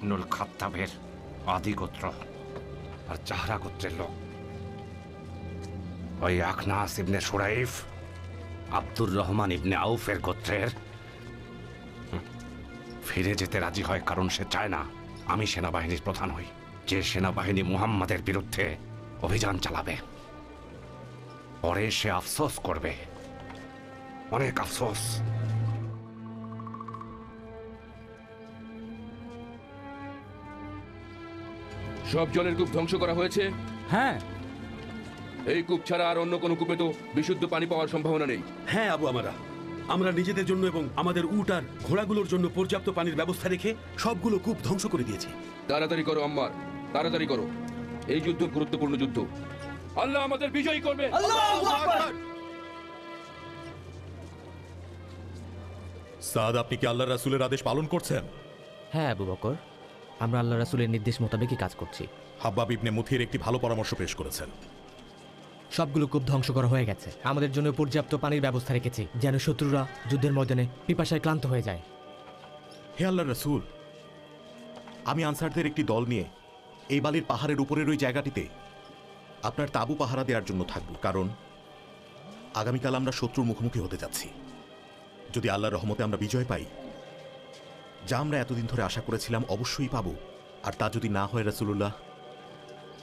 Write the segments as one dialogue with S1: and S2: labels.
S1: ইবনুল খাত্তাবের আদি গোত্র আর জাহরা গোত্রের লোক। ওই আখনাস ইবনে সুরাইফ আব্দুর রহমান ইবনে আউফের গোত্রের ফিরে যেতে রাজি হয়, কারণ সে চায় না আমি সেনাবাহিনীর প্রধান হই। যে সেনাবাহিনী মুহাম্মাদের বিরুদ্ধে অভিযান চালাবে, পরে সে আফসোস করবে, অনেক আফসোস।
S2: সব জলের কূপ ধ্বংস করা হয়েছে?
S3: হ্যাঁ।
S2: এই কূপ ছাড়া আর অন্য কোনো কূপে তো বিশুদ্ধ পানি পাওয়ার সম্ভাবনা নেই।
S4: হ্যাঁ আবু আমারা, আমরা নিজেদের জন্য এবং আমাদের উট আর ঘোড়াগুলোর জন্য পর্যাপ্ত পানির ব্যবস্থা রেখে সবগুলো কূপ ধ্বংস করে দিয়েছি।
S2: তাড়াতাড়ি করো আম্মার, তাড়াতাড়ি করো। এই যুদ্ধ গুরুত্বপূর্ণ যুদ্ধ। আল্লাহ আমাদের বিজয়ী করবে।
S5: সাদ, আপনি কি আল্লাহ রাসূলের আদেশ পালন করছেন?
S3: হ্যাঁ আবু বকর, আমরা আল্লাহ রাসূলের নির্দেশ মোতাবেকই কাজ করছি।
S5: হাব্বাব ইবনে মুথির একটি ভালো পরামর্শ পেশ করেছেন।
S3: সবগুলো কূপ ধ্বংস করা হয়ে গেছে। আমাদের জন্য পর্যাপ্ত পানির ব্যবস্থা রেখেছি, যেন শত্রুরা যুদ্ধের ময়দানে পিপাসায় ক্লান্ত হয়ে যায়।
S5: হে আল্লাহ রাসূল, আমি আনসারদের একটি দল নিয়ে এই বালির পাহাড়ের উপরের ওই জায়গাটিতে আপনার তাঁবু পাহারা দেওয়ার জন্য থাকব, কারণ আগামীকাল আমরা শত্রুর মুখোমুখি হতে যাচ্ছি। যদি আল্লাহর রহমতে আমরা বিজয় পাই, যা আমরা এতদিন ধরে আশা করেছিলাম অবশ্যই পাব, আর তা যদি না হয় রাসূলুল্লাহ,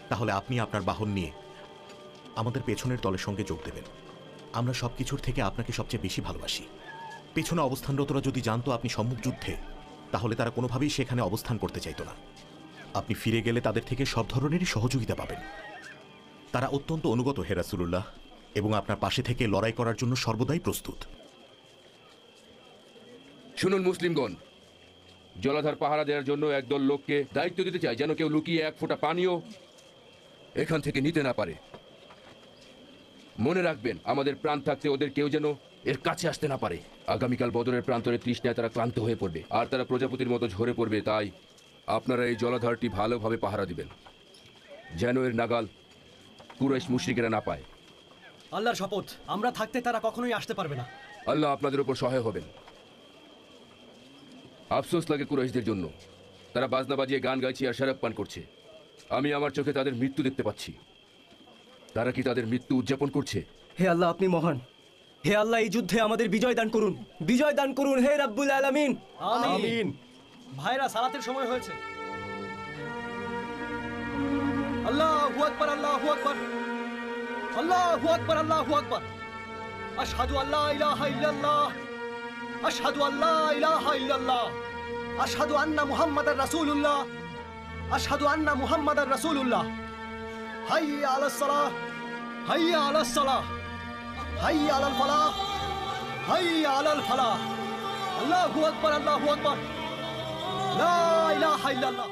S5: তাহলে আপনি আপনার বাহন নিয়ে আমাদের পেছনের দলের সঙ্গে যোগ দেবেন। আমরা সব কিছুর থেকে আপনাকে সবচেয়ে বেশি ভালোবাসি। পেছনে অবস্থানরতরা যদি জানতো আপনি সম্মুখ যুদ্ধে, তাহলে তারা কোনোভাবেই সেখানে অবস্থান করতে চাইত না। আপনি ফিরে গেলে তাদের থেকে সব ধরনেরই সহযোগিতা পাবেন। তারা অত্যন্ত অনুগত হে রাসূলুল্লাহ, এবং আপনার পাশে থেকে লড়াই করার জন্য সর্বদাই প্রস্তুত।
S2: শুনুন মুসলিমগণ, জলাধার পাহারা দেওয়ার জন্য একদল লোককে দায়িত্ব দিতে চাই, যেন কেউ লুকিয়ে এক ফোঁটা পানিও এখান থেকে নিতে না পারে। মনে রাখবেন, আমাদের প্রাণ থাকতে ওদের কেউ যেন এর কাছে আসতে না পারে। আগামীকাল বদরের প্রান্তরে তৃষ্ণায় তারা ক্লান্ত হয়ে পড়বে, আর তারা প্রজাপতির মতো ঝরে পড়বে। তাই আপনারা এই জলাধারটি ভালোভাবে পাহারা দিবেন, যেন এর নাগাল কুরাইশ মুশরিকেরা না পায়।
S6: আল্লাহর শপথ, আমরা থাকতে তারা কখনোই আসতে পারবে না।
S2: আল্লাহ আপনাদের উপর সহায় হবেন। আফসোস লাগে কুরাইশদের জন্য, তারা বাজনা বাজিয়ে গান গাইছে আর শরাব পান করছে। আমি আমার চোখে তাদের মৃত্যু দেখতে পাচ্ছি। তারা কি তাদের মৃত্যু উদযাপন করছে?
S6: হে আল্লাহ, আপনি মহান। হে আল্লাহ, এই যুদ্ধে আমাদের বিজয় দান করুন, বিজয় দান করুন হে রাব্বুল আলামিন। আমিন। ভাইরা, সালাতের সময় হয়েছে। আল্লাহু আকবার, আল্লাহু আকবার, আল্লাহু আকবার, আল্লাহু আকবার। আশহাদু আল্লা ইলাহা ইল্লাল্লাহ, আশহাদু আল্লা ইলাহা ইল্লাল্লাহ, আশহাদু আন্না মুহাম্মাদার রাসূলুল্লাহ, আশহাদু আন্না মুহাম্মাদার রাসূলুল্লাহ। হাইয়া আলাস সালাহ, হাইয়া আলাস সালাহ, হাইয়া আলাল ফালাহ, হাইয়া আলাল ফালাহ। আল্লাহু আকবার, আল্লাহু আকবার, লা ইলাহা ইল্লাল্লাহ।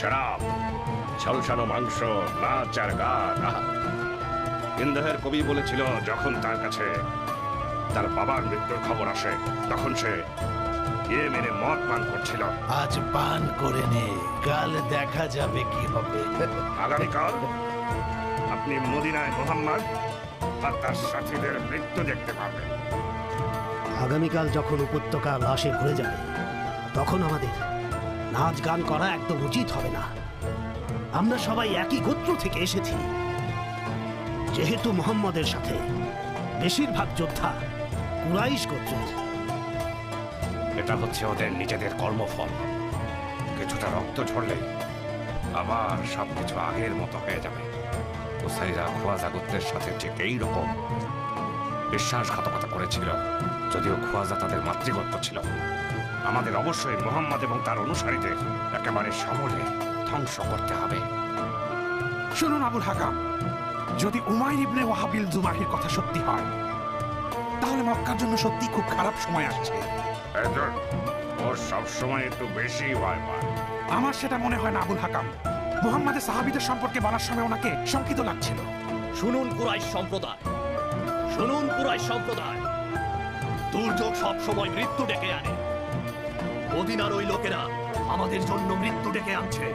S1: শরাব, ঝলসানো মাংস, নাচ আর গান। ইন্দাহের কবি বলেছিল, যখন তার কাছে তার বাবার মৃত্যুর খবর আসে, তখন সে ইয়েমেনে মদ পান করছিল।
S7: আজ পান করে নে, কাল দেখা যাবে কি হবে।
S1: আগামীকাল আপনি মদিনায় মুহাম্মদ আর তার সাথীদের মৃত্যু দেখতে পাবেন।
S7: আগামীকাল যখন উপত্যকা লাশে ভরে যাবে, তখন আমাদের নাচ গান করা একদম উচিত হবে না। আমরা সবাই একই গোত্র থেকে এসেছি। যেহেতু মুহাম্মদের সাথে বেশিরভাগ যোদ্ধা কুরাইশ গোত্রের।
S1: এটা হচ্ছে ওদের নিজেদের কর্মফল। কিছুটা রক্ত ঝরলেই আবার সবকিছু আগের মতো হয়ে যাবে। উসাইরা খুয়াজা গোত্রের সাথে ঠিক এইরকম বিশ্বাসঘাতকতা করেছিল, যদিও খুয়াজা তাদের মাতৃগোত্র ছিল। আমাদের অবশ্যই মুহাম্মদ এবং তার অনুসারীদের একেবারে সমূলে ধ্বংস করতে হবে।
S8: শুনুন আবুল হাকাম, যদি উমাইর ইবনে ওয়াহাবিল জুমাহির কথা সত্যি হয়, তাহলে মক্কার জন্য সত্যি খুব খারাপ সময় আসছে।
S1: ও সবসময় একটু বেশি ভয় পায়।
S8: আমার সেটা মনে হয় না আবুল হাকাম। মুহাম্মাদের সাহাবীদের সম্পর্কে বলার সময় ওনাকে শঙ্কিত লাগছিল।
S6: শুনুন কুরাইশ সম্প্রদায়, শুনুন কুরাইশ সম্প্রদায়, দুর্যোগ সব সময় মৃত্যু ডেকে আনে। মদিনার ওই লোকেরা আমাদের জন্য মৃত্যু ডেকে আনছে।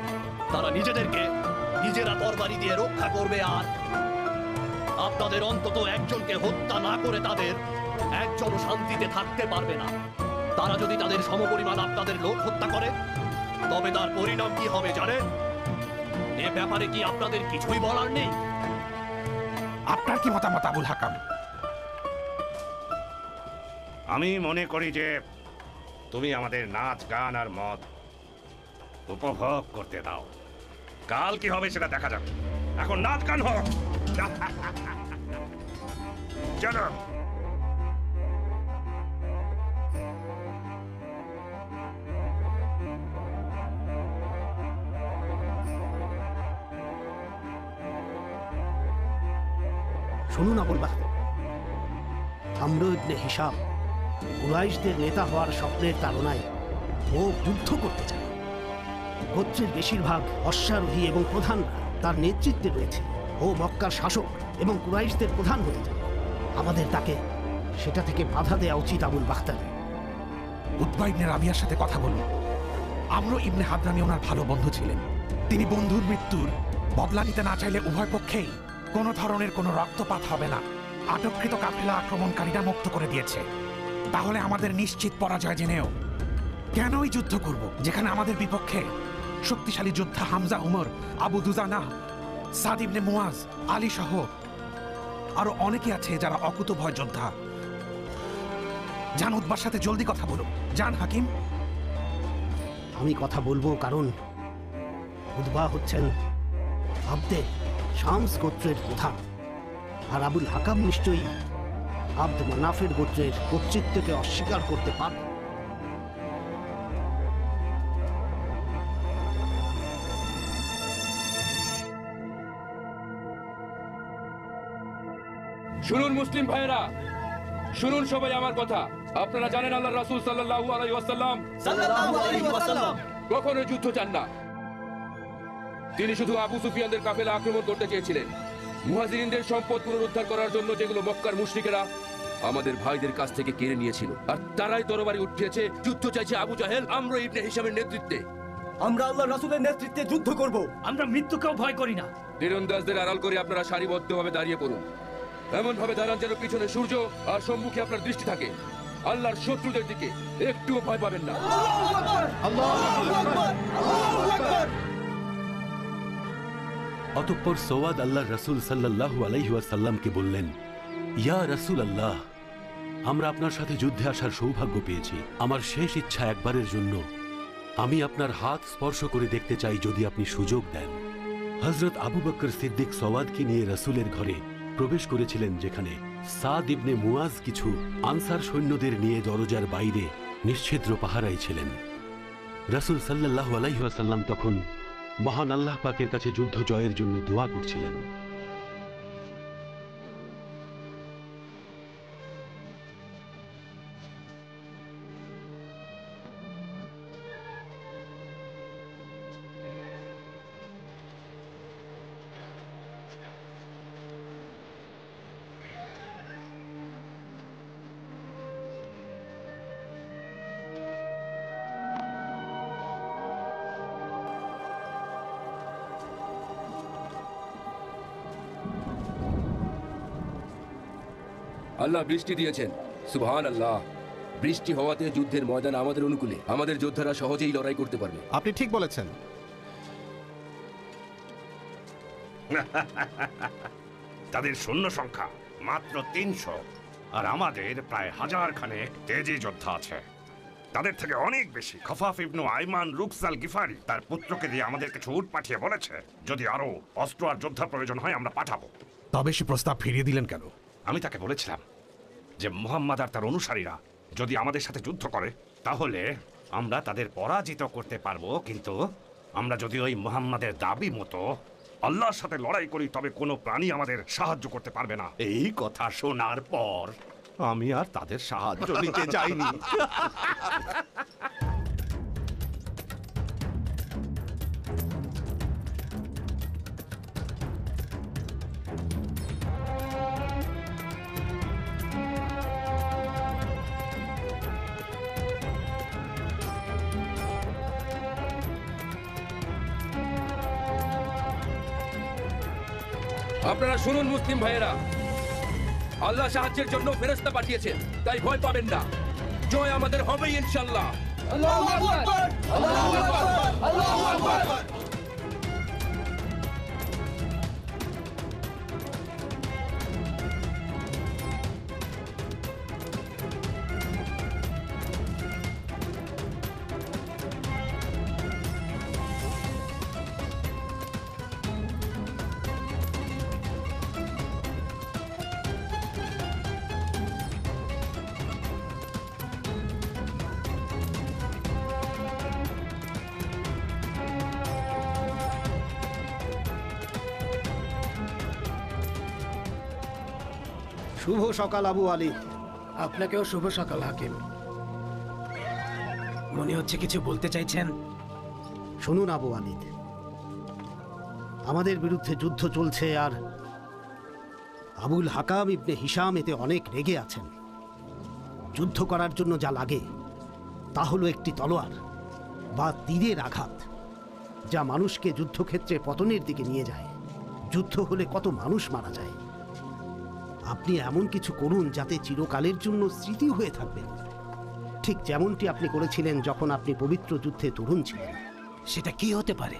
S6: তারা নিজেদেরকে নিজেরা তরবারি দিয়ে রক্ষা করবে, আর আপনাদের অন্তত একজনকে হত্যা না করে তাদের একজন শান্তিতে থাকতে পারবে না। তারা যদি তাদের সমপরিমাণ আপনাদের লোক হত্যা করে, তবে তার পরিণাম কি হবে জানেন? এ ব্যাপারে কি আপনাদের কিছুই বলার নেই?
S8: আপনার কি মতামত আবুল হাকাম?
S1: আমি মনে করি যে তুমি আমাদের নাচ গান আর মদ উপভোগ করতে দাও। কাল কি হবে সেটা দেখা যাবে। এখন নাচ গান হোক। চলো।
S7: শুনুন আবুল বাহর, আমর ইবনে হিশাম কুরাইশদের নেতা হওয়ার স্বপ্নের তাড়নায় ও যুদ্ধ করতে চায়। গোত্রের বেশিরভাগ অশ্বারোহী এবং প্রধানরা তার নেতৃত্বে রয়েছে। ও মক্কার শাসক এবং কুরাইশদের প্রধান হতে চায়। আমাদের তাকে সেটা থেকে বাধা দেওয়া উচিত আবুল বাখতার।
S8: উতবা ইবনে রাবিয়ার সাথে কথা বলুন। আমর ইবনে হাদরামি ওনার ভালো বন্ধু ছিলেন। তিনি বন্ধুর মৃত্যুর বদলা নিতে না চাইলে উভয় পক্ষেই কোনো ধরনের কোনো রক্তপাত হবে না। আটককৃত কাফেলা আক্রমণকারীরা মুক্ত করে দিয়েছে। তাহলে আমাদের নিশ্চিত পরাজয় জেনেও কেনই যুদ্ধ করব, যেখানে আমাদের বিপক্ষে শক্তিশালী যোদ্ধা হামজা, উমর, আবু দুজানা, সাদ ইবনে মুয়াজ, আলী সহ আরো অনেকে আছে যারা অকুতভয় যোদ্ধা। যান উতবার সাথে জলদি কথা বলুন। যান হাকিম।
S7: আমি কথা বলবো কারণ উতবা হচ্ছেন আব্দে শামস গোত্রের প্রধান, আর আবুল হাকাম নিশ্চয়ই আব্দ মানাফের গোত্রের কর্তৃত্বকে অস্বীকার করতে পারবে।
S2: শুনুন মুসলিম ভাইয়েরা, শুনুন সবাই আমার কথা। আপনারা জানেন আল্লাহ রাসূল সাল্লাল্লাহু আলাইহি ওয়াসাল্লাম কখনো যুদ্ধ চান না। তিনি শুধু আবু সুফিয়ানদের কাফেলা আক্রমণ করতে চেয়েছিলেন। মুহাজিরিনদের সম্পদ পুনরুদ্ধার করার জন্য যেগুলো মক্কার মুশরিকেরা আমাদের ভাইদের কাছ থেকে কেড়ে নিয়েছিল, আর তারাই তরবারি উঠিয়েছে, যুদ্ধ চাইছে আবু জাহেল, আমর ইবনে হিশামের নেতৃত্বে।
S6: আমরা আল্লাহ রাসূলের নেতৃত্বে যুদ্ধ করব। আমরা মৃত্যুকেও ভয় করি না।
S2: তীরন্দাজদের আড়াল করে আপনারা সারিবদ্ধভাবে দাঁড়িয়ে পড়ুন। এমন ভাবে দাঁড়ান যেন পিছনে সূর্য আর সম্মুখে আপনার দৃষ্টি থাকে। আল্লাহর শত্রুদের দিকে একটুও ভয় পাবেন না।
S4: অতঃপর সওয়াদ আল্লাহ রসুল সাল্লাল্লাহু আলাইহি ওয়াসাল্লামকে বললেন, ইয়া রসুল আল্লাহ, আমরা আপনার সাথে যুদ্ধে আসার সৌভাগ্য পেয়েছি। আমার শেষ ইচ্ছা একবারের জন্য আমি আপনার হাত স্পর্শ করে দেখতে চাই, যদি আপনি সুযোগ দেন। হযরত আবু বকর সিদ্দিক সওয়াদকে নিয়ে রসুলের ঘরে প্রবেশ করেছিলেন, যেখানে সাদ ইবনে মুয়াজ কিছু আনসার সৈন্যদের নিয়ে দরজার বাইরে নিশ্ছিদ্র পাহারায় ছিলেন। রসুল সাল্লাল্লাহু আলাইহি ওয়াসাল্লাম তখন মহান আল্লাহ পাকের কাছে যুদ্ধ জয়ের জন্য দোয়া করছিলেন।
S2: আল্লাহ বৃষ্টি দিয়েছেন, সুবহানাল্লাহ। বৃষ্টি হওয়াতে যুদ্ধের ময়দান আমাদের অনুকূলে, আমাদের যোদ্ধারা সহজেই লড়াই করতে পারবে।
S9: আপনি ঠিক বলেছেন।
S1: তাদের সৈন্য সংখ্যা মাত্র 300, আর আমাদের প্রায় 1000 খানেক তেজি যোদ্ধা আছে। তাদের থেকে অনেক বেশি খফাফ ইবনু আইমান রুকসাল গিফারি তার পুত্রকে দিয়ে আমাদের কিছু উট পাঠিয়ে বলেছে, যদি আরো অস্ত্র আর যোদ্ধা প্রয়োজন হয় আমরা পাঠাবো।
S8: তবে সে প্রস্তাব ফিরিয়ে দিলেন কেন?
S1: আমি তাকে বলেছিলাম যে মুহাম্মদ আর তার অনুসারীরা যদি আমাদের সাথে যুদ্ধ করে তাহলে আমরা তাদের পরাজিত করতে পারবো, কিন্তু আমরা যদি ওই মুহাম্মাদের দাবি মতো আল্লাহর সাথে লড়াই করি তবে কোনো প্রাণী আমাদের সাহায্য করতে পারবে না। এই কথা শোনার পর আমি আর তাদের সাহায্য নিতে যাইনি।
S2: আপনারা শুনুন মুসলিম ভাইয়েরা, আল্লাহ সাহায্যের জন্য ফেরেশতা পাঠিয়েছেন, তাই ভয় পাবেন না। জয় আমাদের হবেই ইনশাআল্লাহ।
S6: আল্লাহু আকবার, আল্লাহু আকবার, আল্লাহু আকবার।
S7: শুভ সকাল আবু আলী।
S9: আপনাকেও শুভ সকাল হাকিম। মনে হচ্ছে কিছু বলতে চাইছেন।
S7: শুনুন আবু আলিদ, আমাদের বিরুদ্ধে যুদ্ধ চলছে আর আবুল হাকাম ইবনে হিশাম এতে অনেক রেগে আছেন। যুদ্ধ করার জন্য যা লাগে তা হলো একটি তলোয়ার বা তীরের আঘাত, যা মানুষকে যুদ্ধক্ষেত্রে পতনের দিকে নিয়ে যায়। যুদ্ধ হলে কত মানুষ মারা যায়। আপনি এমন কিছু করুন যাতে চিরকালের জন্য স্মৃতি হয়ে থাকবেন, ঠিক যেমনটি আপনি করেছিলেন যখন আপনি পবিত্র যুদ্ধে তরুণ ছিলেন।
S9: সেটা কি হতে পারে?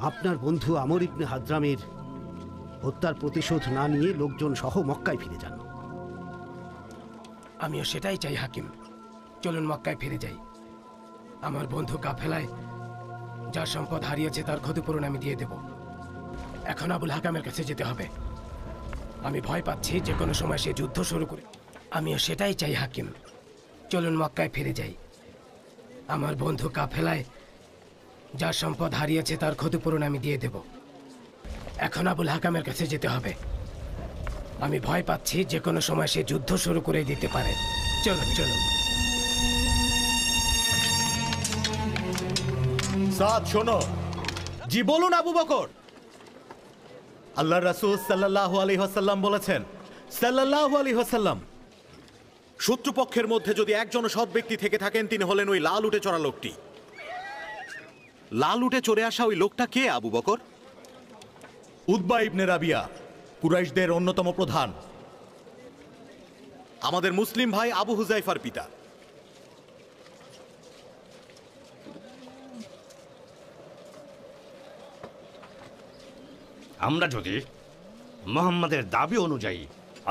S7: আপনার বন্ধু আমর ইবনে হাদ্রামের হত্যার প্রতিশোধ না নিয়ে লোকজন সহ মক্কায় ফিরে যান।
S9: আমিও সেটাই চাই হাকিম। চলুন মক্কায় ফিরে যাই। আমার বন্ধু কাফেলায় যা সম্পদ হারিয়েছে তার ক্ষতিপূরণ আমি দিয়ে দেব। এখন আবুল হাকামের কাছে যেতে হবে। আমি ভয় পাচ্ছি যে কোনো সময় সে যুদ্ধ শুরু করে। আমিও সেটাই চাই হাকিম। চলুন মক্কায় ফিরে যাই। আমার বন্ধু কাফেলায় যা সম্পদ হারিয়েছে তার ক্ষতিপূরণ আমি দিয়ে দেব। এখন আবুল হাকামের কাছে যেতে হবে। আমি ভয় পাচ্ছি যে কোনো সময় সে যুদ্ধ শুরু করে দিতে পারে। চলুন চলুন।
S5: সাদ শোনো। জি বলুন আবু বকর। আল্লাহ রাসূল সাল্লাল্লাহু আলাইহি ওয়াসাল্লাম বলেছেন, সাল্লাল্লাহু আলাইহি ওয়াসাল্লাম, শত্রুপক্ষের মধ্যে যদি একজন সৎ ব্যক্তি থেকে থাকেন তিনি হলেন ওই লাল উটে চড়া লোকটি। লাল উটে চড়ে আসা ওই লোকটা কে আবু বকর? উতবা ইবনে রাবিয়া, কুরাইশদের অন্যতম প্রধান, আমাদের মুসলিম ভাই আবু হুজাইফার পিতা।
S1: আমরা যদি মোহাম্মদের দাবি অনুযায়ী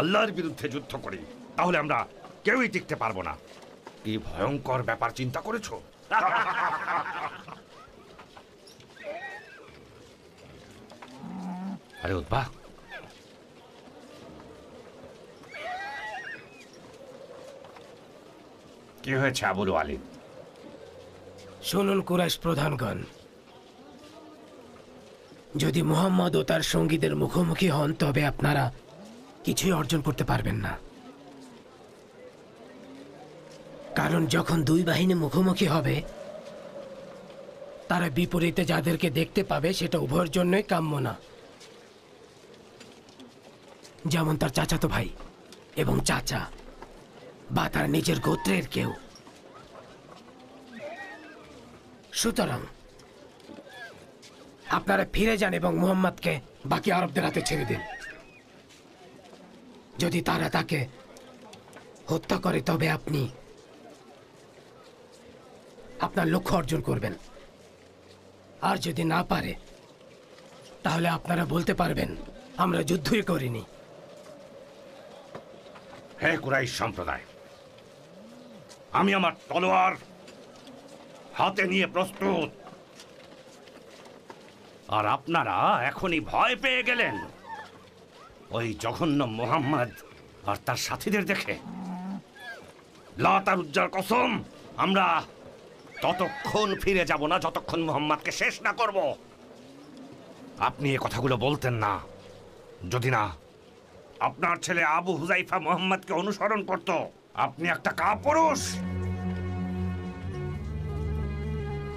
S1: আল্লাহর বিরুদ্ধে যুদ্ধ করি তাহলে আমরা কেউই টিকতে পারবো না। কি ভয়ঙ্কর ব্যাপার চিন্তা করেছো? আরে উদ্বা, কি হয়েছে আবুল ওয়ালিদ?
S9: শুনুন কুরাইশ প্রধানগণ, যদি মুহাম্মদ ও তার সঙ্গীদের মুখোমুখি হন তবে আপনারা কিছুই অর্জন করতে পারবেন না। কারণ যখন দুই বাহিনী মুখোমুখি হবে তারা বিপরীতে যাদেরকে দেখতে পাবে সেটা উভয়ের জন্যই কাম্য না। যেমন তার চাচাতো ভাই এবং চাচা বা তার নিজের গোত্রের কেউ। সুতরাং আপনারা ফিরে যান এবং মুহাম্মদকে বাকি আরবদের হাতে ছেড়ে দিন। যদি তারা তাকে হত্যা করে তবে আপনি আপনার লক্ষ্য অর্জন করবেন, আর যদি না পারে তাহলে আপনারা বলতে পারবেন আমরা যুদ্ধই করিনি।
S1: হে কুরাইশ সম্প্রদায়, আমি আমার তলোয়ার হাতে নিয়ে প্রস্তুত। আর আপনারা এখনই ভয় পেয়ে গেলেন ওই জঘন্য মুহাম্মদ আর তার সাথীদের দেখে। লাত আর উজ্জার কসম, আমরা ততক্ষণ ফিরে যাব না যতক্ষণ মুহাম্মদকে শেষ না করব। আপনি এ কথাগুলো বলতেন না যদি না আপনার ছেলে আবু হুজাইফা মুহাম্মদকে অনুসরণ করত। আপনি একটা কাপুরুষ।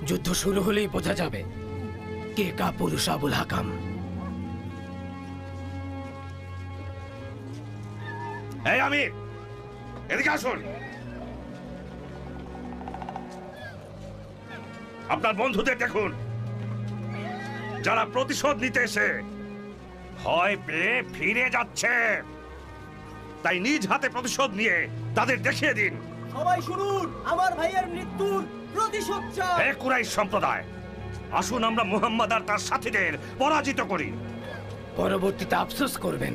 S9: যুদ্ধ শুরু হলেই বোঝা যাবে কে কাপুরুষ আবুল হাকাম।
S1: এই আমির, এদিকে আসুন। আপনার বন্ধুদের দেখুন, যারা প্রতিশোধ নিতে এসে ভয় পেয়ে ফিরে যাচ্ছে। তাই নিজ হাতে প্রতিশোধ নিয়ে তাদের দেখিয়ে দিন।
S6: সবাই শুনুন, আমার ভাইয়ের মৃত্যুর প্রতিশোধ চাই।
S1: হে কুরাইশ সম্প্রদায়, আসুন আমরা মুহাম্মদ আর তার সাথীদের পরাজিত করি।
S9: পরবর্তীতে আফসোস করবেন,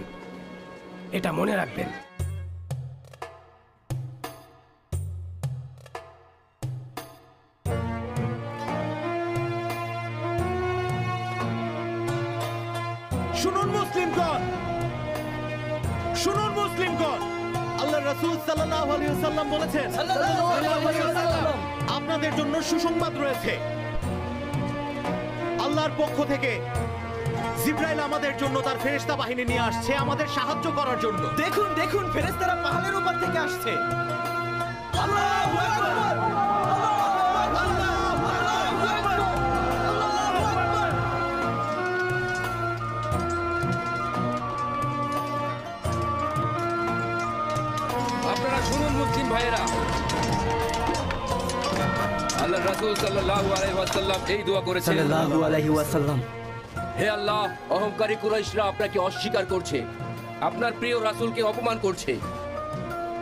S9: এটা মনে রাখবেন।
S5: শুনুন মুসলিমগণ, শুনুন মুসলিমগণ, আল্লাহ রাসূল সাল্লাল্লাহু আলাইহি ওয়াসাল্লাম বলেছেন, আপনাদের জন্য সুসংবাদ রয়েছে। আল্লাহর পক্ষ থেকে জিবরাইল আমাদের জন্য তার ফেরেশতা বাহিনী নিয়ে আসছে আমাদের সাহায্য করার জন্য।
S6: দেখুন দেখুন, ফেরেশতারা পাহাড়ের উপর থেকে আসছে। আল্লাহু আকবার, আল্লাহু আকবার, আল্লাহু আকবার।
S2: আপনারা শুনুন মুসলিম ভাইয়েরা, আল্লাহ রাসূল সাল্লাল্লাহু আলাইহি ওয়াসাল্লাম এই দোয়া করেছেন,
S3: সাল্লাল্লাহু আলাইহি ওয়াসাল্লাম,
S2: হে আল্লাহ, অহংকারী কুরাইশরা আপনাকে অস্বীকার করছে, আপনার প্রিয় রাসূলকে অপমান করছে।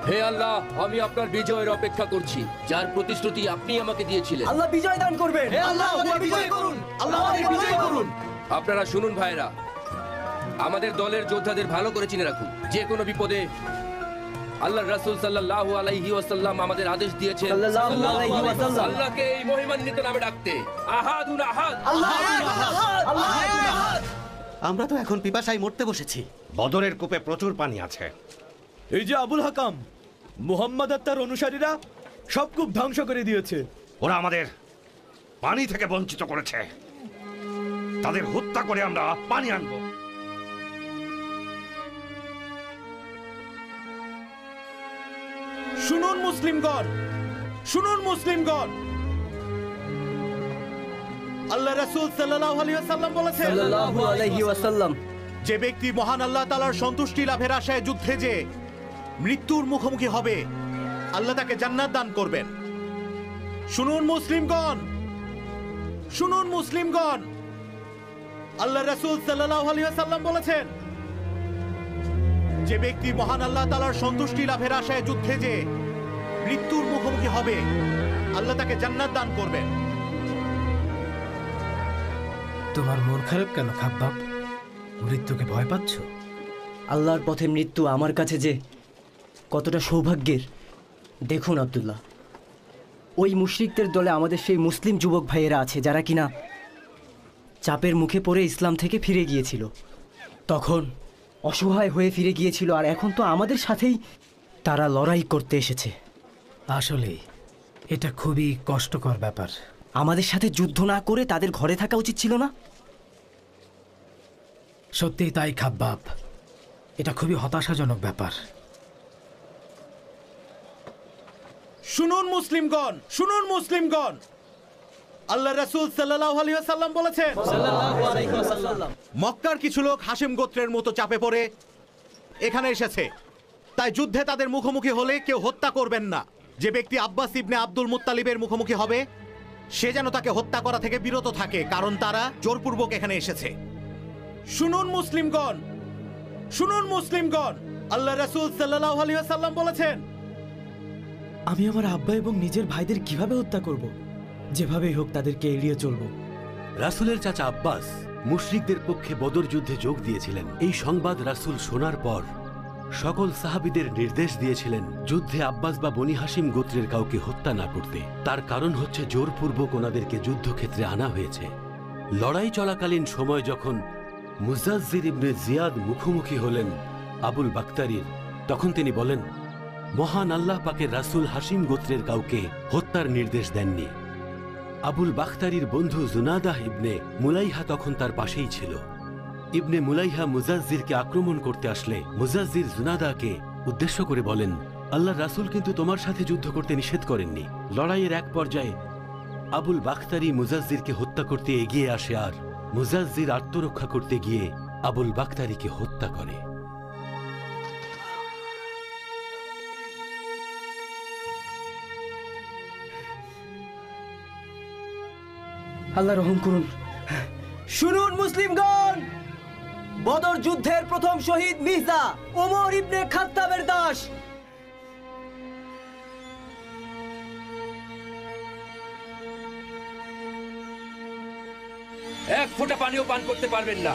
S2: হে আল্লাহ, আমি আপনার বিজয়ের অপেক্ষা করছি, যার প্রতিশ্রুতি আপনি আমাকে দিয়েছিলেন।
S6: আল্লাহ বিজয় দান করবেন। হে আল্লাহ, আমাদের বিজয় করুন। আল্লাহ আমাদের বিজয় করুন।
S2: আপনারা শুনুন ভাইরা, আমাদের দলের যোদ্ধাদের ভালো করে চিনে রাখুন। যে কোনো বিপদে আল্লাহ রাসূল সাল্লাল্লাহু আলাইহি ওয়াসাল্লাম আমাদের আদেশ দিয়েছেন
S6: সাল্লাল্লাহু আলাইহি ওয়াসাল্লাম
S2: আল্লাহকে এই মহিমান্বিত নামে ডাকতে। আহাদুন আহাদ,
S6: আল্লাহ আহাদ, আল্লাহ আহাদ।
S7: আমরা তো এখন পিপাসায় মরতে বসেছি।
S1: বদরের কূপে প্রচুর পানি আছে।
S6: এই যে আবুল হাকাম, মুহাম্মদ আর তার অনুসারীরা সব কূপ ধ্বংস করে দিয়েছে।
S1: ওরা আমাদের পানি থেকে বঞ্চিত করেছে। তাদের হত্যা করে আমরা পানি আনবো।
S5: শুনুন মুসলিমগণ, শুনুন মুসলিমগণ, আল্লাহ রাসূল সাল্লাল্লাহু আলাইহি ওয়াসাল্লাম বলেছেন,
S6: সাল্লাল্লাহু আলাইহি ওয়াসাল্লাম,
S5: যে ব্যক্তি মহান আল্লাহ তাআলার সন্তুষ্টি লাভের আশায় যুদ্ধে যে মৃত্যুর মুখোমুখি হবে, আল্লাহ তাকে জান্নাত দান করবেন। শুনুন মুসলিমগণ, শুনুন মুসলিমগণ, আল্লাহ রাসূল সাল্লাল্লাহু আলাইহি ওয়াসাল্লাম বলেছেন, যে ব্যক্তি মহান আল্লাহ তাআলার সন্তুষ্টি লাভের আশায় যুদ্ধে যে মৃত্যুর মুখোমুখি হবে, আল্লাহ তাকে জান্নাত দান করবেন।
S9: তোমার মন খারাপ কেন খাব্বাব? মৃত্যুকে ভয় পাচ্ছ?
S10: আল্লাহর পথে মৃত্যু আমার কাছে যে কতটা সৌভাগ্যের দেখুন আব্দুল্লাহ, ওই মুশরিকদের দলে আমাদের সেই মুসলিম যুবক ভাইয়েরা আছে যারা কিনা চাপের মুখে পড়ে ইসলাম থেকে ফিরে গিয়েছিল, তখন অসহায় হয়ে ফিরে গিয়েছিল, আর এখন তো আমাদের সাথেই তারা লড়াই করতে এসেছে।
S9: আসলে এটা খুবই কষ্টকর ব্যাপার।
S10: আমাদের সাথে যুদ্ধ না করে তাদের ঘরে থাকা উচিত ছিল না?
S9: সত্যিই তাই খাব্বাব, এটা খুবই হতাশাজনক ব্যাপার।
S5: শুনুন মুসলিমগণ, শুনুন মুসলিমগণ, আল্লাহ রাসূল সাল্লাল্লাহু আলাইহি ওয়াসাল্লাম বলেছেন,
S6: সাল্লাল্লাহু আলাইহি ওয়াসাল্লাম,
S5: মক্কার কিছু লোক হাশিম গোত্রের মতো চাপে পড়ে এখানে এসেছে, তাই যুদ্ধে তাদের মুখোমুখি হলে কেউ হত্যা করবেন না। যে ব্যক্তি আব্বাস ইবনে আব্দুল মুত্তালিবের মুখোমুখি হবে, সে যেন তাকে হত্যা করা থেকে বিরত থাকে, কারণ তারা জোরপূর্বক এখানে এসেছে। শুনুন মুসলিমগণ, শুনুন মুসলিমগণ, আল্লাহ রাসূল সাল্লাল্লাহু আলাইহি ওয়াসাল্লাম বলেছেন,
S3: আমি আমার আব্বা এবং নিজের ভাইদের কিভাবে হত্যা করব? যেভাবেই হোক তাদেরকে এড়িয়ে চলবো।
S4: রাসূলের চাচা আব্বাস মুশরিকদের পক্ষে বদর যুদ্ধে যোগ দিয়েছিলেন। এই সংবাদ রাসূল শোনার পর সকল সাহাবীদের নির্দেশ দিয়েছিলেন যুদ্ধে আব্বাস বা বনি হাশিম গোত্রের কাউকে হত্যা না করতে। তার কারণ হচ্ছে জোরপূর্বক ওনাদেরকে যুদ্ধক্ষেত্রে আনা হয়েছে। লড়াই চলাকালীন সময় যখন মুজাজ্জির ইবনে জিয়াদ মুখোমুখি হলেন আবুল বাক্তারির, তখন তিনি বলেন, মহান আল্লাহ পাকের রাসূল হাশিম গোত্রের কাউকে হত্যার নির্দেশ দেননি। আবুল বাখতারির বন্ধু জুনাদাহ ইবনে মুলাইহা তখন তার পাশেই ছিল। ইবনে মুলাইহা মুজাজ্জিরকে আক্রমণ করতে আসলে মুজাজ্জির জুনাদাকে উদ্দেশ্য করে বলেন, আল্লাহ রাসূল কিন্তু তোমার সাথে যুদ্ধ করতে নিষেধ করেননি। লড়াইয়ের এক পর্যায়ে আবুল বাখতারি মুজাজ্জিরকে হত্যা করতে এগিয়ে আসে, আর মুজাজ্জির আত্মরক্ষা করতে গিয়ে আবুল বাখতারিকে হত্যা করে।
S10: আল্লাহ রহম করুন।
S6: শুনুন মুসলিমগণ,
S10: বদর যুদ্ধের প্রথম শহীদ মির্জা ওমর ইবনে খাত্তাবের দাস।
S2: এক ফোঁটা পানিও পান করতে পারবেন না।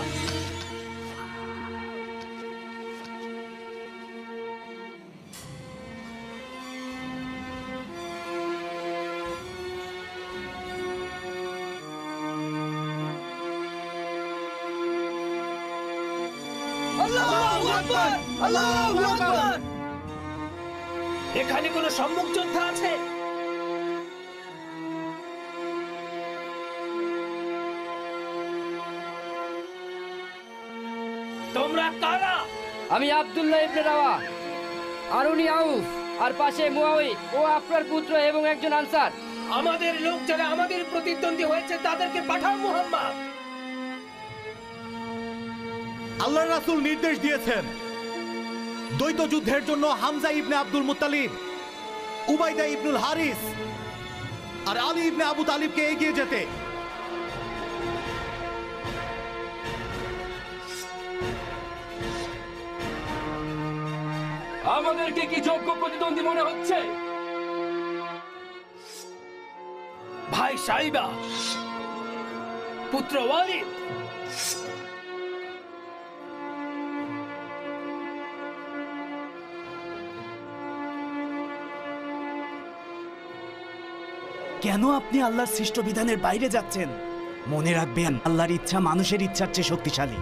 S9: এখানে কোনো সম্মুখ যোদ্ধা আছে? তোমরা কারা?
S11: আমি আব্দুল্লাহ ইবনে রাওয়া, আরুনি আউফ, আর পাশে মুয়াওয়ি ও আপনার পুত্র এবং একজন আনসার।
S9: আমাদের লোক যারা আমাদের প্রতিদ্বন্দ্বী হয়েছে তাদেরকে পাঠাও মুহাম্মদ।
S5: আল্লাহর রাসূল নির্দেশ দিয়েছেন দ্বৈত যুদ্ধের জন্য হামজা ইবনে আব্দুল মুত্তালিব, উবাইদা ইবনুল হারিস আর আলী ইবনে আবু তালিবকে এগিয়ে যেতে।
S2: আমাদেরকে কি যোগ্য প্রতিদ্বন্দ্বী মনে হচ্ছে?
S9: ভাই সাইবা, পুত্র ওয়ালিদ,
S7: কেন আপনি আল্লাহর সৃষ্ট বিধানের বাইরে যাচ্ছেন? মনে রাখবেন, আল্লাহর ইচ্ছা মানুষের ইচ্ছার চেয়ে শক্তিশালী।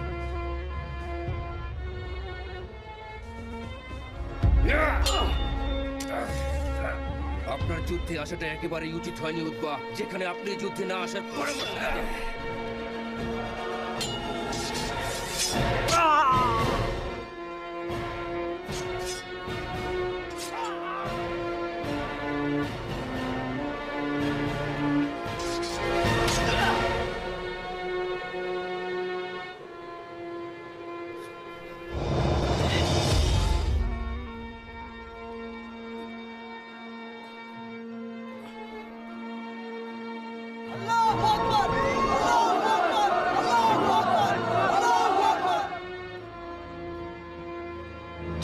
S2: আপনার যুদ্ধে আসাটা একেবারেই উচিত হয়নি উতবা, যেখানে আপনি যুদ্ধে না আসার পরামর্শ দেন।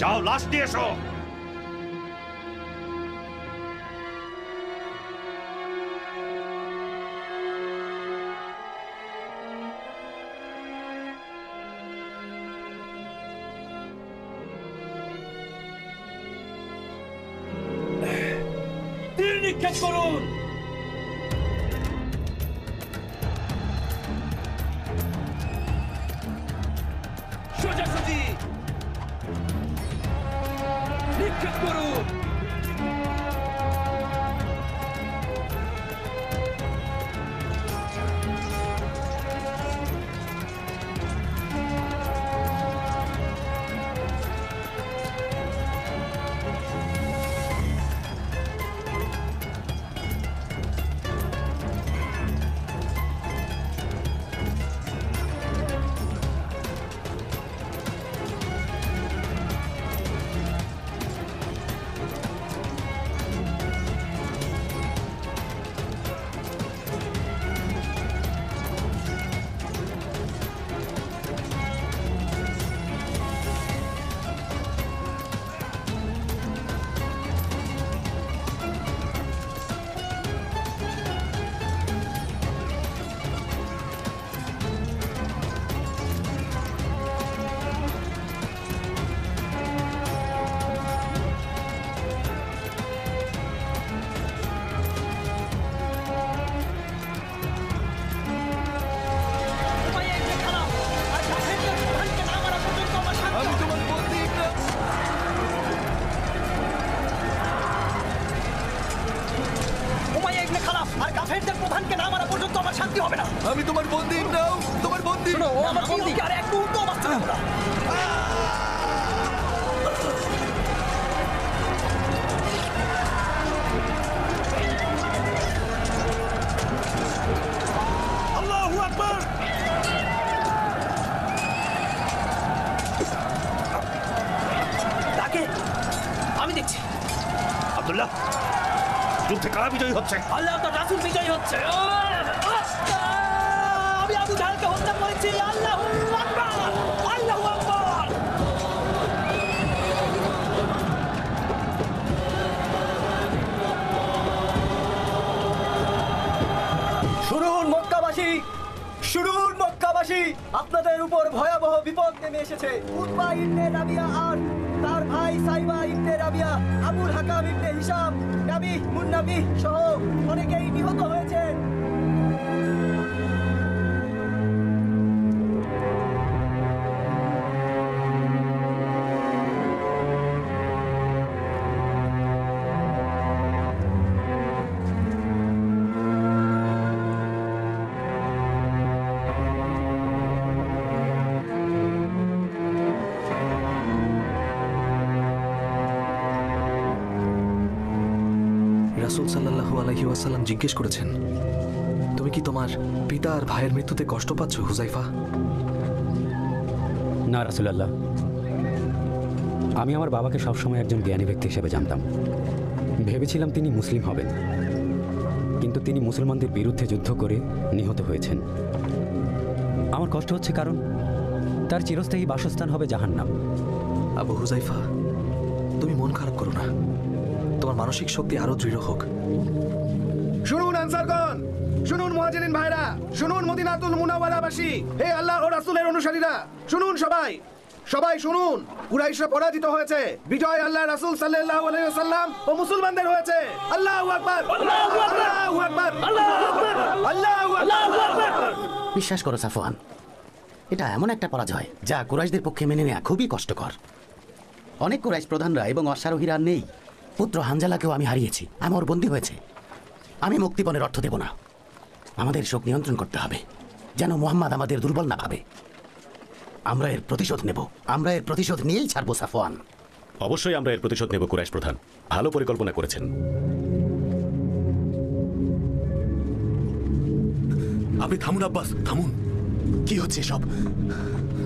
S1: যাও, লাশ নিয়ে এসো।
S2: তীর নিক্ষেপ করুন। সোজাসুজি নিক্ষেপ করুন।
S6: আমি তোমার বন্দী নাও, তোমার বন্দী।
S11: শোনো, ও আমার বন্দী।
S6: আর এক মুহূর্ত বাঁচতে দেব না। আল্লাহু আকবার।
S9: তাকে আমি দেখছি।
S1: আব্দুল্লাহ, যুদ্ধে কারা বিজয়ী হচ্ছে?
S9: আল্লাহ তো রাসূল বিজয়ী হচ্ছে। আমি
S6: আবু জাহেলকে হত্যা করেছি। আল্লাহু আকবার, আল্লাহু আকবার। শুনুন মক্কাবাসী, শুনুন মক্কাবাসী, আপনাদের উপর ভয়াবহ বিপদ নেমে এসেছে। উতবা ইবনে রাবিয়া আর তার ভাই সাইবা ইবনে রাবিয়া, আবুল হাকাম ইবনে হিশাম, নাবি মুন্নাবি সহ অনেকেই নিহত হয়েছেন।
S12: রাসূল সাল্লাল্লাহু আলাইহি ওয়াসাল্লাম জিজ্ঞেস করেছেন, তুমি কি তোমার পিতা আর ভাইয়ের মৃত্যুতে কষ্ট পাচ্ছ হুযাইফা?
S13: না রাসূলুল্লাহ, আমি আমার বাবাকে সবসময় একজন জ্ঞানী ব্যক্তি হিসেবে জানতাম। ভেবেছিলাম তিনি মুসলিম হবেন, কিন্তু তিনি মুসলমানদের বিরুদ্ধে যুদ্ধ করে নিহত হয়েছেন। আমার কষ্ট হচ্ছে কারণ তার চিরস্থায়ী বাসস্থান হবে জাহান্নাম।
S12: আবু হুযাইফা, তুমি মন খারাপ করো না, তোমার মানসিক শক্তি আরো দৃঢ় হোক।
S14: শুনুন আনসারগণ, শুনুন মুহাজিরিন ভাইরা, শুনুন মদিনাতুল মুনাওয়ারাবাসী, হে আল্লাহ ও রাসূলের অনুসারীরা, শুনুন সবাই, সবাই শুনুন। কুরাইশরা পরাজিত হয়েছে, বিজয় আল্লাহ রাসূল সাল্লাল্লাহু আলাইহি ওয়াসাল্লাম ও মুসলমানদের হয়েছে। আল্লাহু আকবার, আল্লাহু আকবার, আল্লাহু আকবার, আল্লাহু আকবার, আল্লাহু আকবার।
S15: বিশ্বাস করো সাফওয়ান, এটা এমন একটা পরাজয় যা কুরাইশদের পক্ষে মেনে নেওয়া খুবই কষ্টকর। অনেক কুরাইশ প্রধানরা এবং অশ্বারোহীরা নেই। পুত্র হানজালাকেও আমি হারিয়েছি, আমার বন্দী হয়েছে। আমি মুক্তিপণের অর্থ দেব না। আমাদের শোক নিয়ন্ত্রণ করতে হবে, যেন মুহাম্মদ আমাদের দুর্বল না ভাবে। আমরা এর প্রতিশোধ নেব, আমরা এর প্রতিশোধ নিয়েই ছাড়বো সাফওয়ান।
S16: অবশ্যই আমরা এর প্রতিশোধ নেব কুরাইশ প্রধান, ভালো পরিকল্পনা করেছেন।
S17: আপনি থামুন আব্বাস, থামুন। কি হচ্ছে সব?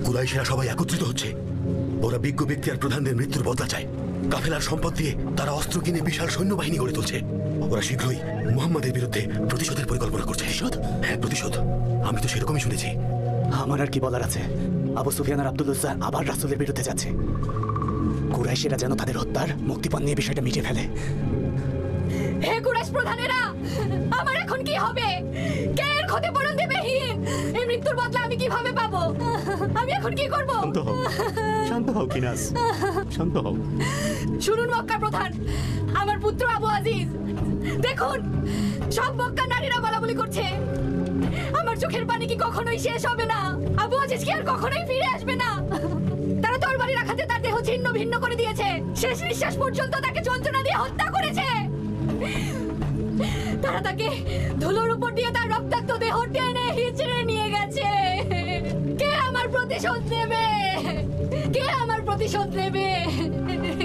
S17: কুরাইশেরা সবাই একত্রিত হচ্ছে। ওরা বিজ্ঞ ব্যক্তি আর প্রধানদের মৃত্যুর বদলা চায়। কাফেলার সম্পদ দিয়ে তারা অস্ত্র কিনে বিশাল সৈন্যবাহিনী গড়ে তুলছে। ওরা শীঘ্রই মুহাম্মাদের বিরুদ্ধে প্রতিশোধের পরিকল্পনা করছে। প্রতিশোধ? হ্যাঁ, প্রতিশোধ। আমি তো সেরকমই শুনেছি।
S7: আমার আর কি বলার আছে? আবু সুফিয়ান আর আব্দুল উজ্জা আবার রাসূলের বিরুদ্ধে যাচ্ছে। কুরাইশেরা যেন তাদের হত্যার মুক্তিপণ নিয়ে বিষয়টা মিটিয়ে ফেলে।
S18: হে কুরাইশ প্রধানেরা, আমার এখন কি হবে? কে এর ক্ষতিপূরণ দেবে? এই মৃত্যুর বদলা আমি কিভাবে পাবো? আমি এখন কি করব?
S17: শান্ত হও কিনাস, শান্ত হও।
S18: শুনুন মক্কার প্রধান, আমার পুত্র আবু আজিজ, দেখুন সব মক্কার নারীরা বলাবলি করছে। আমার চোখের পানি কি কখনোই শেষ হবে না? আবু আজিজ কি আর কখনোই ফিরে আসবে না? তারা তরবারির আঘাতে তার দেহ ছিন্ন ভিন্ন করে দিয়েছে, শেষ নিঃশ্বাস পর্যন্ত তাকে যন্ত্রণা দিয়ে হত্যা করেছে। তারা তাকে ধুলোর উপর দিয়ে তার রক্তাক্ত দেহ টেনে হিচড়ে নিয়ে গেছে। কে আমার প্রতিশোধ নেবে? কে আমার প্রতিশোধ নেবে?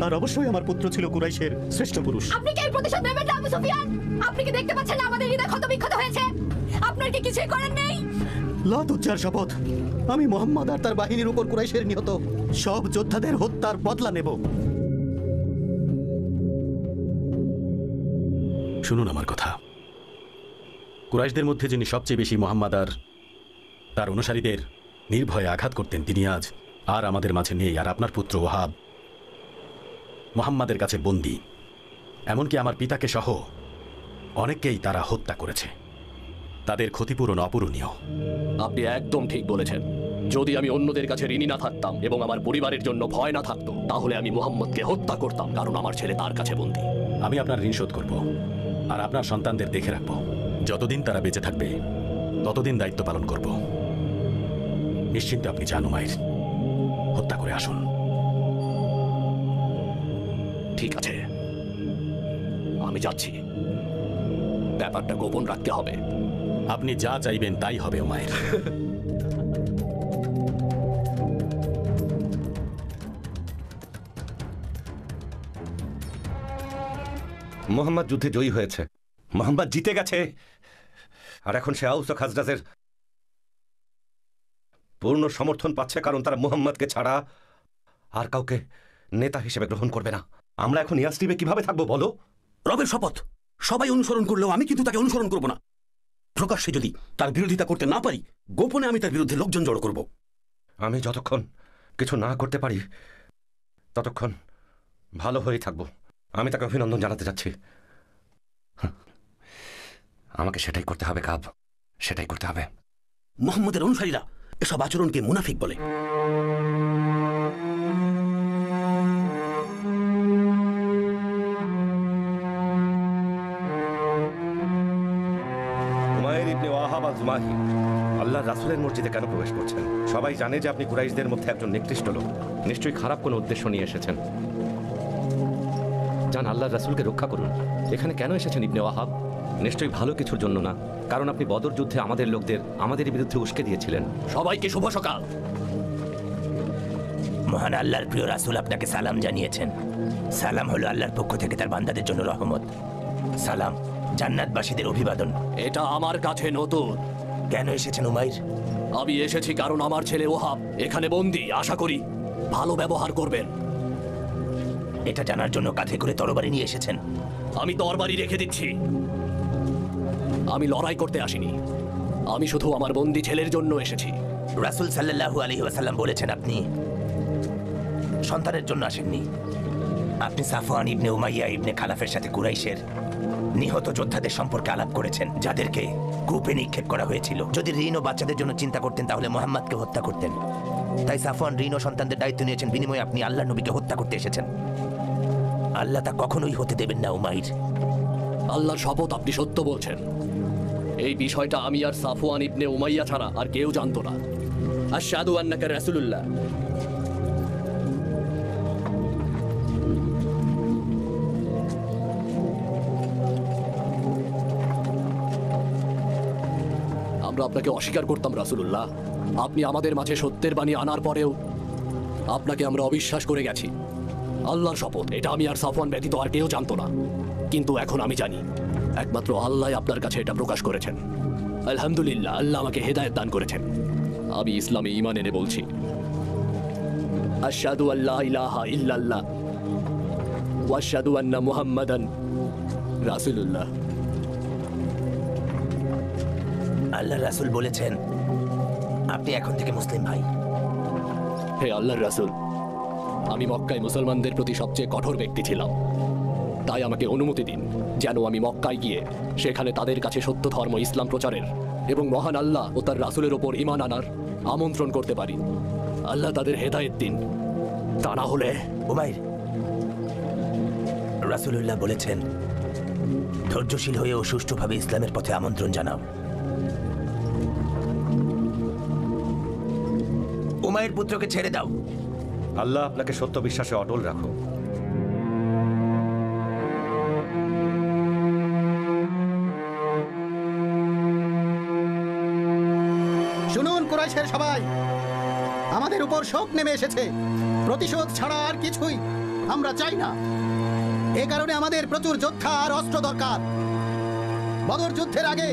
S17: আর অবশ্যই আমার পুত্র ছিল কুরাইশের শ্রেষ্ঠ পুরুষ।
S18: আপনি কি এর প্রতিশোধ নেবেন না আবু সুফিয়ান? আপনি কি দেখতে পাচ্ছেন না আমাদের হৃদয় ক্ষত বিক্ষত হয়েছে? আপনার কি কিছুই করার নেই?
S17: লাত উজ্জার শপথ, আমি মুহাম্মদ আর তার বাহিনীর উপর কুরাইশের নিহত সব যোদ্ধাদের হত্যার বদলা নেব।
S16: শুনুন আমার কথা। কুরাইশদের মধ্যে যিনি সবচেয়ে বেশি মুহাম্মদ আর তার অনুসারীদের নির্ভয়ে আঘাত করতেন, তিনি আজ আর আমাদের মাঝে নেই। আর আপনার পুত্র ওহাব মুহাম্মাদের কাছে বন্দী। এমনকি আমার পিতাকে সহ অনেককেই তারা হত্যা করেছে। তাদের ক্ষতিপূরণ অপূরণীয়।
S19: আপনি একদম ঠিক বলেছেন। যদি আমি অন্যদের কাছে ঋণী না থাকতাম এবং আমার পরিবারের জন্য ভয় না থাকতো, তাহলে আমি মুহাম্মদকে হত্যা করতাম, কারণ আমার ছেলে তার কাছে বন্দী।
S16: আমি আপনার ঋণ শোধ করব আর আপনার সন্তানদের দেখে রাখব। যতদিন তারা বেঁচে থাকবে ততদিন দায়িত্ব পালন করব। নিশ্চিন্তে আপনি যান উমাইর, হত্যা করে আসুন।
S19: ঠিক আছে, আমি যাচ্ছি। ব্যাপারটা গোপন রাখতে হবে।
S16: আপনি যা চাইবেন তাই হবে উমাইর।
S1: মুহাম্মদ যুদ্ধে জয়ী হয়েছে, মুহাম্মদ জিতে গেছে। আর এখন সে আউস ও খাজরাজের পূর্ণ সমর্থন পাচ্ছে, কারণ তারা মুহাম্মদকে ছাড়া আর কাউকে নেতা হিসেবে গ্রহণ করবে না। আমরা এখন ইয়াসরিবে কিভাবে থাকবো বলো?
S17: রবের শপথ, সবাই অনুসরণ করলেও আমি কিন্তু তাকে অনুসরণ করব না।
S16: প্রকাশ্যে যদি তার বিরোধিতা করতে না পারি, গোপনে আমি তার বিরুদ্ধে লোকজন জড়ো করব।
S20: আমি যতক্ষণ কিছু না করতে পারি ততক্ষণ ভালো হয়েই থাকবো। আমি তাকে অভিনন্দন জানাতে যাচ্ছি। আমাকে সেটাই করতে হবে কাব, সেটাই করতে হবে।
S16: মুহাম্মদের অনুসারীরা এসব আচরণকে মুনাফিক বলে।
S20: উমাইর ইবনে ওয়াহাব আল-জুমাহি আল্লাহর রাসূলের মসজিদে কেন প্রবেশ করছেন? সবাই জানে যে আপনি কুরাইশদের মধ্যে একজন নিকৃষ্ট লোক। নিশ্চয়ই খারাপ কোনো উদ্দেশ্য নিয়ে এসেছেন। যান, আল্লাহর রাসূলকে রক্ষা করুন। এখানে কেন এসেছেন ইবনে ওয়াহাব? নিশ্চয়ই ভালো কিছুর জন্য না, কারণ আপনি বদর যুদ্ধে আমাদের লোকদের আমাদের বিরুদ্ধে উস্কে দিয়েছিলেন।
S19: সবাইকে শুভ সকাল।
S21: মহান আল্লাহর প্রিয় রাসূল আপনাকে সালাম জানিয়েছেন। সালাম হলো আল্লাহর পক্ষ থেকে তার বান্দাদের জন্য রহমত। সালাম জান্নাতবাসীদের অভিবাদন।
S19: এটা আমার কাছে নতুন।
S21: কেন এসেছেন উমাইর?
S19: আমি এসেছি কারণ আমার ছেলে ওহাব এখানে বন্দী। আশা করি ভালো ব্যবহার করবেন।
S21: এটা জানার জন্য কাঁধে করে তরবারি নিয়ে এসেছেন?
S19: আমি তরবারি রেখে দিচ্ছি। আমি লড়াই করতে আসিনি, আমি শুধু আমার বন্দী ছেলের জন্য এসেছি।
S21: রাসূল সাল্লাল্লাহু আলাইহি ওয়াসাল্লাম বলেছেন আপনি সন্তানের জন্য আসেননি। আপনি সাফওয়ান ইবনে উমাইয়া ইবনে খালাফের সাথে কুরাইশের নিহত যোদ্ধাদের সম্পর্কে আলাপ করেছেন, যাদেরকে কূপে নিক্ষেপ করা হয়েছিল। যদি ঋণ ও বাচ্চাদের জন্য চিন্তা করতেন তাহলে মুহাম্মদকে হত্যা করতেন। তাই সাফওয়ান ঋণ ও সন্তানদের দায়িত্ব নিয়েছেন, বিনিময়ে আপনি আল্লাহর নবীকে হত্যা করতে এসেছেন। আল্লাহ তা কখনোই হতে দেবেন না উমাইর।
S19: আল্লাহর শপথ, আপনি সত্য বলছেন। এই বিষয়টা আমি আর সাফওয়ান ইবনে উমাইয়া ছাড়া আর কেউ জানতো না। আশহাদু আন্নাকা রাসূলুল্লাহ। আমরা আপনাকে অস্বীকার করতাম রাসূলুল্লাহ। আপনি আমাদের মাঝে সত্যের বাণী আনার পরেও আপনাকে আমরা অবিশ্বাস করে গেছি। আল্লাহর শপথ, এটা আমি আর সাফওয়ান ব্যতীত আর কেউ জানতো না। কিন্তু এখন আমি জানি, একমাত্র আল্লাহ আপনার কাছে এটা প্রকাশ করেছেন। আলহামদুলিল্লাহ, আল্লাহ আমাকে হেদায়েত দান করেছেন। আমি ইসলামে ঈমান এনে বলছি, আশহাদু আল্লা ইলাহা ইল্লাল্লাহ ওয়া আশহাদু আন্না মুহাম্মাদান রাসূলুল্লাহ।
S21: আল্লাহর রাসূল বলেছেন আপনি এখন থেকে মুসলিম ভাই।
S19: হে আল্লাহর রাসূল, আমি মক্কায় মুসলমানদের প্রতি সবচেয়ে কঠোর ব্যক্তি ছিলাম। তাই আমাকে অনুমতি দিন যেন আমি মক্কায় গিয়ে সেখানে তাদের কাছে সত্য ধর্ম ইসলাম প্রচারের এবং মহান আল্লাহ ও তার রাসূলের ওপর ঈমান আনার আমন্ত্রণ করতে পারি। আল্লাহ তাদের হেদায়েত দিন, তা না হলে।
S21: উমাইর, রাসূলুল্লাহ বলেছেন ধৈর্যশীল হয়ে ও সুষ্ঠুভাবে ইসলামের পথে আমন্ত্রণ জানাও। উমাইর পুত্রকে ছেড়ে দাও।
S20: আল্লাহ আপনাকে সত্য বিশ্বাসে অটল রাখো।
S15: শুনুন কুরাইশের সবাই, আমাদের উপর শোক নেমে এসেছে। প্রতিশোধ ছাড়া আর কিছুই আমরা চাই না। এ কারণে আমাদের প্রচুর যোদ্ধা আর অস্ত্র দরকার। বদর যুদ্ধের আগে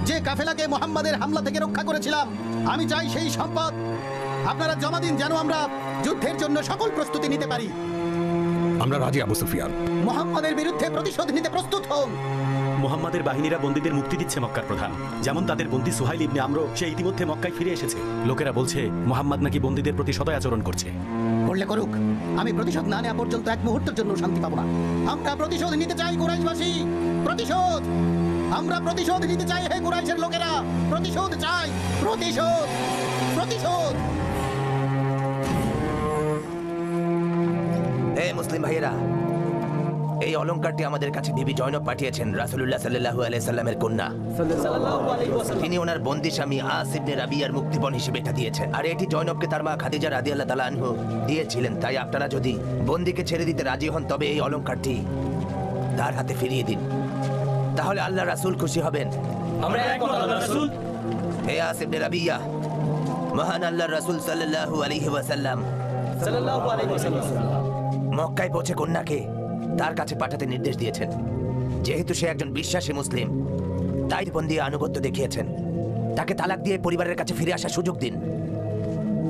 S15: যে কাফেলাকে মুহাম্মাদের হামলা থেকে রক্ষা করেছিলাম, আমি চাই সেই সম্পদ আপনারা জমা দিন, যেন আমরা যুদ্ধের জন্য সকল প্রস্তুতি নিতে পারি।
S8: আমরা রাজি আবু সুফিয়ান।
S15: মুহাম্মাদের বিরুদ্ধে প্রতিশোধ নিতে প্রস্তুত হন।
S16: মুহাম্মাদের বাহিনীরা বন্দীদের মুক্তি দিচ্ছে মক্কার প্রধান। যেমন তাদের বন্দী সুহাইল ইবনে আমর, সে ইতিমধ্যে মক্কায় ফিরে এসেছে। লোকেরা বলছে মুহাম্মদ নাকি বন্দীদের প্রতি সদয় আচরণ করছে।
S15: করলে করুক, আমি প্রতিশোধ না নেওয়া পর্যন্ত এক মুহূর্তের জন্য শান্তি পাবো না। আমরা প্রতিশোধ নিতে চাই কুরাইশবাসী, প্রতিশোধ। আমরা প্রতিশোধ নিতে চাই হে কুরাইশের লোকেরা, প্রতিশোধ চাই, প্রতিশোধ, প্রতিশোধ।
S21: হে মুসলিম ভাইয়েরা, এই অলংকারটি আমাদের কাছে বিবি জয়নব পাঠিয়েছেন, রাসূলুল্লাহ সাল্লাল্লাহু আলাইহি সাল্লামের কন্যা। তিনি ওনার বন্দী স্বামী আস ইবনে রাবিয়ার মুক্তিপণ হিসেবে এটা দিয়েছেন। আর এটি জয়নবকে তার মা খাদিজা রাদিয়াল্লাহু তাআলা আনহু দিয়েছিলেন। তাই আপনারা যদি বন্দীকে ছেড়ে দিতে রাজি হন তবে এই অলংকারটি তার হাতে ফিরিয়ে দিন, তাহলে আল্লাহ রাসূল খুশি হবেন।
S22: আমরা একমত আল্লাহর রাসূল।
S21: হে আস ইবনে রাবিয়া, মহান আল্লাহর রাসূল সাল্লাল্লাহু আলাইহি ওয়াসাল্লাম মক্কায় পৌঁছে কন্যাকে তার কাছে পাঠাতে নির্দেশ দিয়েছেন। যেহেতু সে একজন বিশ্বাসী মুসলিম, তাই বন্দী আনুগত্য দেখিয়েছেন। তাকে তালাক দিয়ে পরিবারের কাছে ফিরে আসার সুযোগ দিন।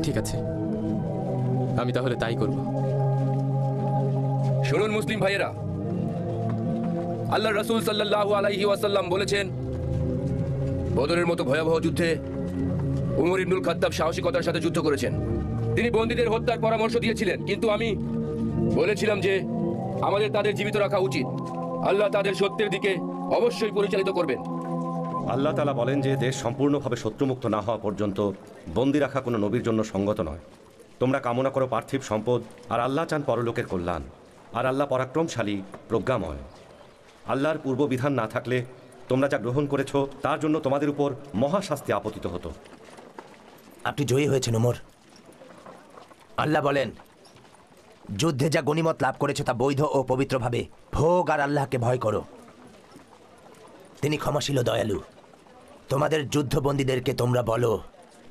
S23: ঠিক আছে, আমি তাহলে তাই করব।
S2: শুনুন মুসলিম ভাইয়েরা, আল্লাহ রাসূল সাল্লাল্লাহু আলাইহি ওয়াসাল্লাম বলেছেন, বদরের মতো ভয়াবহ যুদ্ধে উমর ইবনুল খাত্তাব সাহসিকতার সাথে যুদ্ধ করেছেন। তিনি বন্দীদের হত্যার পরামর্শ দিয়েছিলেন, কিন্তু আমি বলেছিলাম যে আমাদের তাদের জীবিত রাখা উচিত। আল্লাহ তাদের সত্যের দিকে অবশ্যই পরিচালিত করবেন।
S20: আল্লাহ তাআলা বলেন যে দেশ সম্পূর্ণভাবে শত্রুমুক্ত না হওয়া পর্যন্ত বন্দি রাখা কোনো নবীর জন্য সঙ্গত নয়। তোমরা কামনা করো পার্থিব সম্পদ, আর আল্লাহ চান পরলোকের কল্যাণ। আর আল্লাহ পরাক্রমশালী, প্রজ্ঞাময়। আল্লাহর পূর্ব বিধান না থাকলে তোমরা যা গ্রহণ করেছ তার জন্য তোমাদের উপর মহাশাস্তি আপতিত হতো।
S21: আপনি জয়ী হয়েছেন ওমর। আল্লাহ বলেন, যুদ্ধে যা গনিমত লাভ করেছে তা বৈধ ও পবিত্রভাবে ভোগ, আর আল্লাহকে ভয় করো। তিনি ক্ষমাশীল ও দয়ালু। তোমাদের যুদ্ধবন্দীদেরকে তোমরা বলো,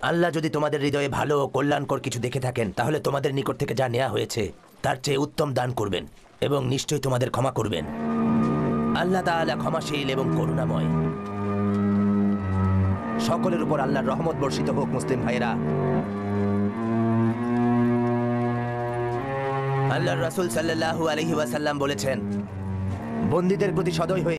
S21: আল্লাহ যদি তোমাদের হৃদয়ে ভালো ও কল্যাণকর কিছু দেখে থাকেন, তাহলে তোমাদের নিকট থেকে যা নেওয়া হয়েছে তার চেয়ে উত্তম দান করবেন এবং নিশ্চয়ই তোমাদের ক্ষমা করবেন। আল্লাহ তাআলা ক্ষমাশীল এবং করুণাময়। সকলের উপর আল্লাহর রহমত বর্ষিত হোক। মুসলিম ভাইরা, আল্লাহর রাসূল সাল্লাল্লাহু আলাইহি ওয়াসাল্লাম বলেছেন, বন্দীদের প্রতি সদয় হয়ে